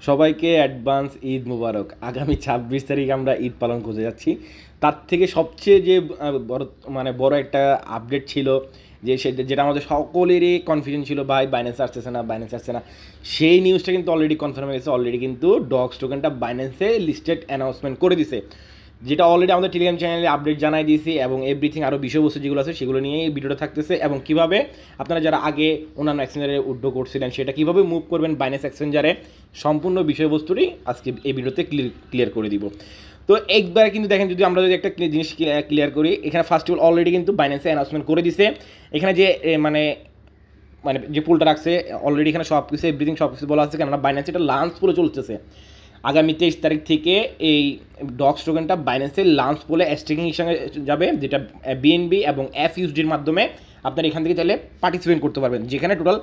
সবাইকে অ্যাডভান্স ঈদ মুবারক। আগামী ২৬ তারিখ আমরা ঈদ পালন করতে যাচ্ছি। তার থেকে সবচেয়ে যে বড় বড় একটা আপডেট ছিল, যে যেটা আমাদের সকলেরই কনফিউশন ছিল, ভাই বাইন্যান্স আসতেছে না, বাইন্যান্স আসছে না। সেই নিউজটা কিন্তু অলরেডি কনফার্ম হয়ে গেছে। অলরেডি কিন্তু ডক্স টোকেনটা বাইন্যান্সে লিস্টেড অ্যানাউন্সমেন্ট করে দিছে, যেটা অলরেডি আমাদের টেলিগ্রাম চ্যানেলে আপডেট জানাই দিয়েছি, এবং এভরিথিং আরও বিষয়বস্তু যেগুলো আছে সেগুলো নিয়ে এই ভিডিওটা থাকতেছে, এবং কীভাবে আপনারা যারা আগে অন্যান্য এক্সচেঞ্জারে উইথড্র করছিলেন সেটা কীভাবে মুভ করবেন বাইন্যান্স এক্সচেঞ্জারে, সম্পূর্ণ বিষয়বস্তুটি আজকে এই ভিডিওতে ক্লিয়ার করে দিব। তো একবার কিন্তু দেখেন, যদি আমরা যদি একটা জিনিস ক্লিয়ার করি, এখানে ফার্স্ট অফ অল অলরেডি কিন্তু বাইন্যান্সে অ্যানাউন্সমেন্ট করে দিছে। এখানে যে মানে যে পুলটা রাখছে অলরেডি, এখানে সব কিছু এভরিথিং সব কিছু বলা আছে, কেননা বাইন্যান্স এটা লাঞ্চ পুলে চলতেছে। আগামী 23 তারিখ থেকে এই ডক্স টোকেনটা বাইন্যান্সের লাঞ্চ পোলে স্টেকিং হিসেবে যাবে, যেটা বিএনবি এবং এফইউএসডির মাধ্যমে আপনারা এখান থেকে চাইলে পার্টিসিপেট করতে পারবেন, যেখানে টোটাল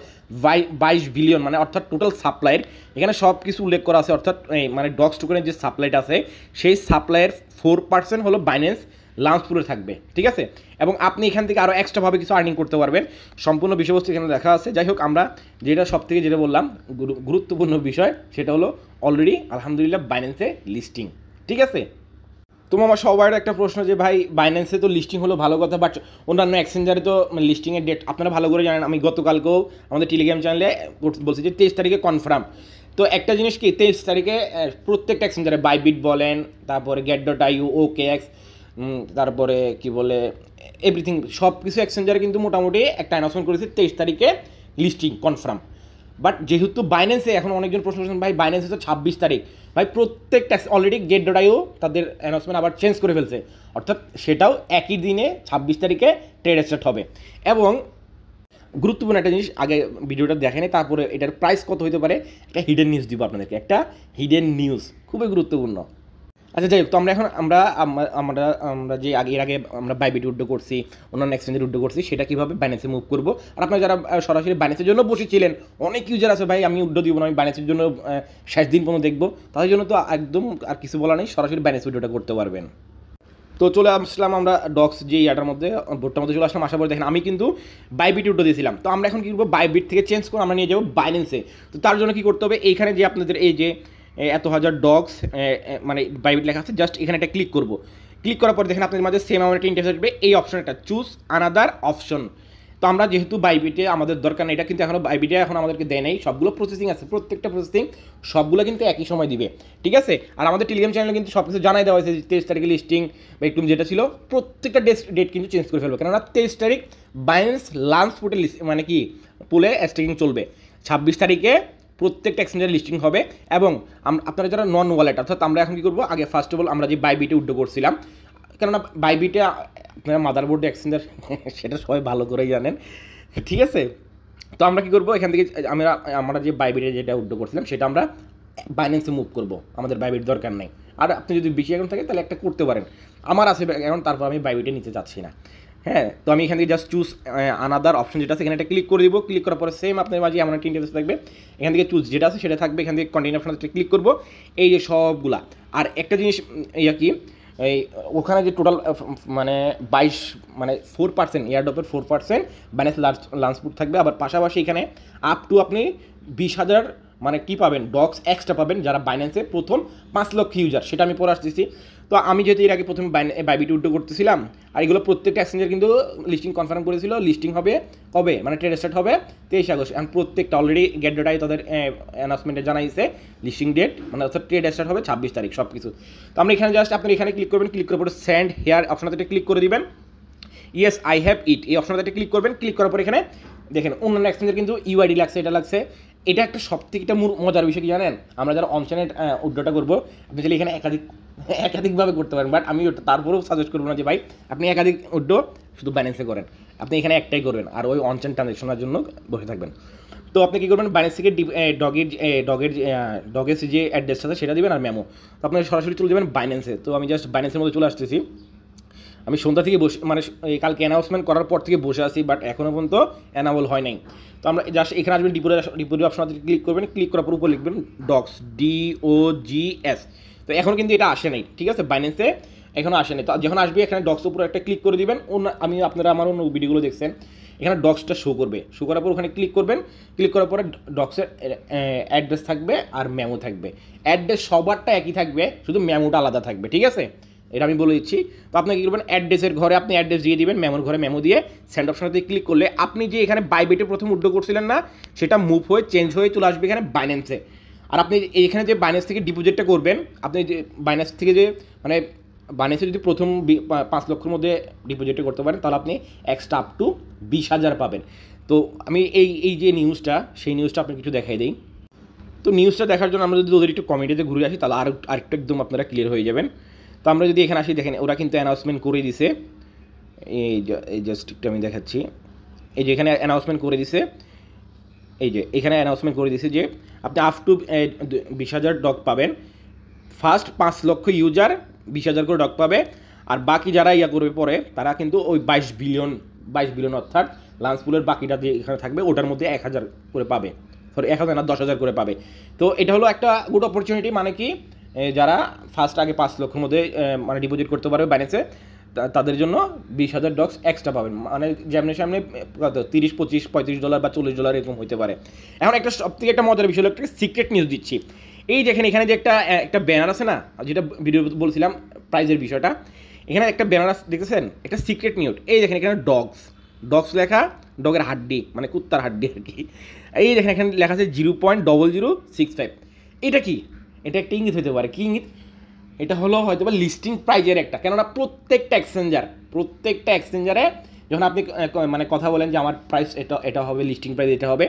22 বিলিয়ন অর্থাৎ টোটাল সাপ্লাইয়ের এখানে সব কিছু উল্লেখ করা আছে। অর্থাৎ ডক্স টোকেনের যে সাপ্লাইটা আছে সেই সাপ্লাইয়ের 4% হলো বাইন্যান্স লাঞ্চ পুলে থাকবে, ঠিক আছে। এবং আপনি এখান থেকে আরও এক্সট্রাভাবে কিছু আর্নিং করতে পারবেন, সম্পূর্ণ বিষয়বস্তু এখানে দেখা আছে। যাই হোক, আমরা যেটা সব থেকে যেটা বললাম গুরুত্বপূর্ণ বিষয়, সেটা হলো অলরেডি আলহামদুলিল্লাহ বাইন্যান্সে লিস্টিং, ঠিক আছে। তো আমার সবার একটা প্রশ্ন, যে ভাই বাইন্যান্সে তো লিস্টিং হলো ভালো কথা, বাট অন্যান্য এক্সচেঞ্জারে তো লিস্টিংয়ের ডেট আপনারা ভালো করে জানেন। আমি গতকালকেও আমাদের টেলিগ্রাম চ্যানেলে বলছি যে 23 তারিখে কনফার্ম। তো একটা জিনিস কি, 23 তারিখে প্রত্যেকটা এক্সচেঞ্জারে বাইবিট বলেন, তারপরে get.io, OKX, তারপরে কি বলে এভরিথিং সব কিছু এক্সচেঞ্জারে কিন্তু মোটামুটি একটা অ্যানাউন্সমেন্ট করেছে 23 তারিখে লিস্টিং কনফার্ম। বাট যেহেতু বাইন্যান্সে এখন অনেকজন প্রশ্ন করছেন, ভাই বাইন্যান্সে তো 26 তারিখ, ভাই প্রত্যেকটা অলরেডি get.io তাদের অ্যানাউন্সমেন্ট আবার চেঞ্জ করে ফেলছে, অর্থাৎ সেটাও একই দিনে 26 তারিখে ট্রেড স্টার্ট হবে। এবং গুরুত্বপূর্ণ একটা জিনিস, আগে ভিডিওটা দেখেনি, তারপরে এটার প্রাইস কত হতে পারে একটা হিডেন নিউজ দিব আপনাদেরকে, একটা হিডেন নিউজ খুবই গুরুত্বপূর্ণ। আচ্ছা যাই হোক, তো আমরা এখন আমরা যে এর আগে আমরা বাইবিট উইথড্র করছি, অন্যান্য এক্সচেঞ্জের উইথড্র করছি, সেটা কীভাবে বাইন্যান্সে মুভ করবো। আর আপনারা যারা সরাসরি বাইন্যান্সের জন্য বসেছিলেন, অনেক ইউজার আছে, ভাই আমি উইথড্র দিব না, আমি বাইন্যান্সের জন্য শেষ দিন পর্যন্ত দেখবো, তাদের জন্য তো একদম আর কিছু বলা নেই, সরাসরি বাইন্যান্স উইথড্রটা করতে পারবেন। তো চলে আসলাম আমরা ডক্স যে ইয়াটার মধ্যে, বোর্ডটার মধ্যে চলে আসলাম। আসার পরে দেখেন আমি কিন্তু বাইবিট উইথড্র দিয়েছিলাম। তো আমরা এখন কী করবো, বাইবিট থেকে চেঞ্জ করে আমরা নিয়ে যাবো বাইন্যান্সে। তো তার জন্য কী করতে হবে, এইখানে যে আপনাদের এই যে এত হাজার ডগস বাইবিট লেখা আছে, জাস্ট এখানে একটা ক্লিক করবো। ক্লিক করার পর দেখেন আপনাদের মাঝে সেম আমার একটা ইন্টারফেস আসবে, এই অপশনটা চুজ আনাদার অপশন। তো আমরা যেহেতু বাইবিটে আমাদের দরকার নেই, এটা কিন্তু এখনও বাইবিটে এখন আমাদেরকে দেয় নেই, সবগুলো প্রসেসিং আছে, প্রত্যেকটা প্রসেসিং সবগুলো কিন্তু একই সময় দিবে, ঠিক আছে। আর আমাদের টেলিগ্রাম চ্যানেলে কিন্তু সব কিছু জানাই দেওয়া হয়েছে, 23 তারিখে লিস্টিং বা একটু যেটা ছিল প্রত্যেকটা ডেট কিন্তু চেঞ্জ করে ফেলবে, কেননা 23 তারিখ বাইন্যান্স লাঞ্চ পুটে পুলে স্টেকিং চলবে। 26 তারিখে প্রত্যেকটা এক্সচেঞ্জের লিস্টিং হবে। এবং আপনারা যারা নন ওয়ালেট, অর্থাৎ আমরা এখন কী করবো, আগে ফার্স্ট অফ অল আমরা যে বাইবিটে উইথড্র করছিলাম, কেননা বাইবিটে আপনারা মাদারবোর্ডে এক্সচেঞ্জার সেটা সবাই ভালো করেই জানেন, ঠিক আছে। তো আমরা কী করবো, এখান থেকে আমরা যে বাইবিটে যেটা উইথড্র করছিলাম সেটা আমরা বাইন্যান্সে মুভ করবো, আমাদের বাইবিট দরকার নেই। আর আপনি যদি বেশি অ্যাকাউন্ট থাকে তাহলে একটা করতে পারেন, আমার আছে অ্যাকাউন্ট, তারপর আমি বাইবিটে নিতে চাচ্ছি না। হ্যাঁ, তো আমি এখান থেকে জাস্ট চুজ আনাদার অপশন যেটা আছে এখানে একটা ক্লিক করে দিব। ক্লিক করার পরে সেম আপনার মাঝে এমন একটা ইন্টারফেস থাকবে, এখান থেকে চুজ যেটা আছে সেটা থাকবে, এখান থেকে কন্টিনিউ অপশন ক্লিক করবো, এই যে সবগুলা। আর একটা জিনিস কি, এই ওখানে যে টোটাল 4% এয়ারড্রপের 4% বাইন্যান্স লাঞ্চ পুট থাকবে। আবার পাশাপাশি এখানে আপ টু আপনি 20,000 কী পাবেন, ডক্স এক্সট্রা পাবেন যারা বাইন্যান্সে প্রথম 5 লক্ষ ইউজার, সেটা আমি পরে আসতেছি। তো আমি যেহেতু এর আগে প্রথমে বাইবিট উইথড্র করতেছিলাম, আর এগুলো প্রত্যেকটা এক্সচেঞ্জের কিন্তু লিস্টিং কনফার্ম করেছিল। লিস্টিং হবে কবে, ট্রেড স্টার্ট হবে 23 আগস্ট। এখন প্রত্যেকটা অলরেডি get.io তাদের অ্যানাউন্সমেন্টে জানাইছে লিস্টিং ডেট, অর্থাৎ ট্রেড স্টার্ট হবে 26 তারিখ সব কিছু। তো আমরা এখানে জাস্ট আপনি এখানে ক্লিক করবেন, ক্লিক করার পরে সেন্ড হেয়ার অপশনটাতে ক্লিক করে দিবেন, ইয়েস আই হ্যাভ ইট এই অপশনটাতে ক্লিক করবেন। ক্লিক করার পর এখানে দেখেন অন্যান্য এক্সচেঞ্জের কিন্তু ইউআইডি লাগছে, এটা লাগছে। এটা একটা সব থেকে একটা মজার বিষয় কি জানেন, আমরা যারা অনচাইনে উইথড্রটা করবো, আপনি চাইলে এখানে একাধিকভাবে করতে পারেন, বাট আমি তারপরেও সাজেস্ট করবো না যে ভাই আপনি একাধিক উইথড্র শুধু বাইন্যান্সে করেন, আপনি এখানে একটাই করবেন, আর ওই অনচাইন ট্রানজ্যাকশনের জন্য বসে থাকবেন। তো আপনি কী করবেন, বাইন্যান্স থেকে ডগের যে অ্যাড্রেসটা আছে সেটা দিবেন, আর মেমো। তো আপনি সরাসরি চলে যাবেন বাইন্যান্সে। তো আমি জাস্ট বাইন্যান্সের মধ্যে চলে আসতেছি। আমি সন্ধ্যা থেকে বসে কালকে অ্যানাউন্সমেন্ট করার পর থেকে বসে আছি, বাট এখনও পর্যন্ত অ্যানাবল হয় নাই। তো আমরা জাস্ট এখানে আসবেন, ডিপোজিট অপশন ক্লিক করবেন, ক্লিক করার পর উপর লিখবেন ডক্স DOGS। তো এখন কিন্তু এটা আসে নাই, ঠিক আছে। বাইন্যান্সে এখনও আসেনি। তো যখন আসবে এখানে ডক্স উপরে একটা ক্লিক করে দিবেন। আমি আপনারা আমার অন্য ভিডিওগুলো দেখছেন, এখানে ডক্সটা শো করবে, শো করার পর ওখানে ক্লিক করবেন। ক্লিক করার পরে ডক্সের অ্যাড্রেস থাকবে আর মেমো থাকবে। অ্যাড্রেস সবারটা একই থাকবে, শুধু মেমোটা আলাদা থাকবে, ঠিক আছে? এটা আমি বলে দিচ্ছি। তো আপনি কী করবেন, অ্যাড্রেসের ঘরে আপনি অ্যাড্রেস দিয়ে দিবেন, মেমোর ঘরে মেমো দিয়ে সেন্ড অপশনটাতে ক্লিক করলে আপনি যে এখানে বাইবিটে প্রথম উইথড্র করছিলেন না, সেটা মুভ হয়ে চেঞ্জ হয়ে চলে আসবে এখানে বাইন্যান্সে। আর আপনি এইখানে যে বাইন্যান্স থেকে ডিপোজিটটা করবেন, আপনি যে বাইন্যান্স থেকে যে মানে বাইন্যান্সে যদি প্রথম 5 লক্ষের মধ্যে ডিপোজিটটা করতে পারেন, তাহলে আপনি এক্সট্রা আপ টু 20,000 পাবেন। তো আমি এই যে নিউজটা, সেই নিউজটা আপনাকে কিছু দেখাই দিই। তো নিউজটা দেখার জন্য আমরা যদি ওদের একটু কমেডিতে ঘুরে আসি, তাহলে আরেকটু একদম আপনারা ক্লিয়ার হয়ে যাবেন। তো আমরা যদি এখানে আসি, দেখেন ওরা কিন্তু অ্যানাউন্সমেন্ট করে দিছে। এই জাস্ট একটু আমি দেখাচ্ছি। এই যে এখানে অ্যানাউন্সমেন্ট করে দিছে, এই যে এখানে অ্যানাউন্সমেন্ট করে দিছে যে আপনি আপ টু 20,000 ডগ পাবেন। ফার্স্ট 5 লক্ষ ইউজার 20,000 করে ডগ পাবে। আর বাকি যারা ইয়া করবে পরে, তারা কিন্তু ওই 22 বিলিয়ন অর্থাৎ লাঞ্চ পুলের বাকিটা যে এখানে থাকবে, ওটার মধ্যে 1,000 করে পাবে। সরি 1,000 না, 10,000 করে পাবে। তো এটা হলো একটা গুড অপরচুনিটি। মানে কি, যারা ফার্স্ট আগে 5 লক্ষের মধ্যে মানে ডিপোজিট করতে পারবে বাইন্যান্সে, তাদের জন্য 20,000 ডক্স এক্সট্রা পাবেন। মানে যেমনি সামনে কত 30, 25, $35 বা $40 এরকম হতে পারে। এখন একটা সবথেকে একটা মজার বিষয় হলো, একটা সিক্রেট নিউজ দিচ্ছি। এই দেখেন এখানে যে একটা ব্যানার আছে না, যেটা ভিডিও বলছিলাম প্রাইজের বিষয়টা, এখানে একটা ব্যানার দেখতেছেন, একটা সিক্রেট নিউজ। এই দেখেন এখানে ডগস লেখা, ডগের হাড্ডি মানে কুত্তার হাড্ডি আর কি। এই দেখেন এখানে লেখা আছে 0.0065। এটা কি? এটা একটা ইঙ্গিত হতে পারে। কি ইঙ্গিত? এটা হলো হয়তো বা লিস্টিং প্রাইজের একটা, কেননা প্রত্যেকটা এক্সচেঞ্জারে যখন আপনি মানে কথা বলেন যে আমার প্রাইস এটা হবে, লিস্টিং প্রাইস এটা হবে,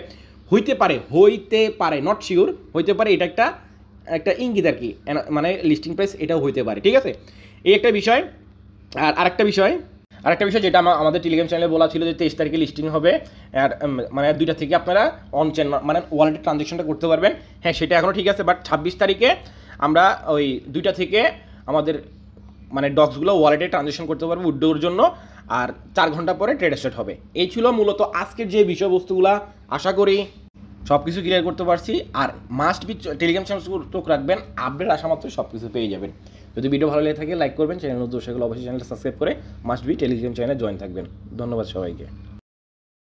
হইতে পারে নট শিওর, হইতে পারে এটা একটা ইঙ্গিত আর কি, মানে লিস্টিং প্রাইস এটাও হইতে পারে, ঠিক আছে? এই একটা বিষয়। আর আরেকটা বিষয় যেটা আমাদের টেলিগ্রাম চ্যানেলে বলা ছিল যে 23 তারিখে লিস্টিং হবে। আর মানে 2টা থেকে আপনারা অন চেন মানে ওয়ালেটে ট্রানজ্যাকশনটা করতে পারবেন। হ্যাঁ, সেটা এখনও ঠিক আছে, বাট 26 তারিখে আমরা ওই 2টা থেকে আমাদের মানে ডক্সগুলো ওয়ালেটে ট্রানজ্যাকশন করতে পারবো উইথড্রোর জন্য। আর 4 ঘন্টা পরে ট্রেড স্টার্ট হবে। এই ছিল মূলত আজকের যে বিষয়বস্তুগুলো। আশা করি সব কিছু ক্লিয়ার করতে পারছি। আর মাস্ট বি টেলিগ্রাম চ্যানেল চোখ রাখবেন, আপডেট আসা মাত্র সব কিছু পেয়ে যাবেন। যদি ভিডিও ভালো লেগে থাকে লাইক করবেন, চ্যানেল নতুন সেগুলো অবশ্যই চ্যানেলটা সাবস্ক্রাইব করে মাস্ট বি টেলিগ্রাম চ্যানেলে জয়েন থাকবেন। ধন্যবাদ সবাইকে।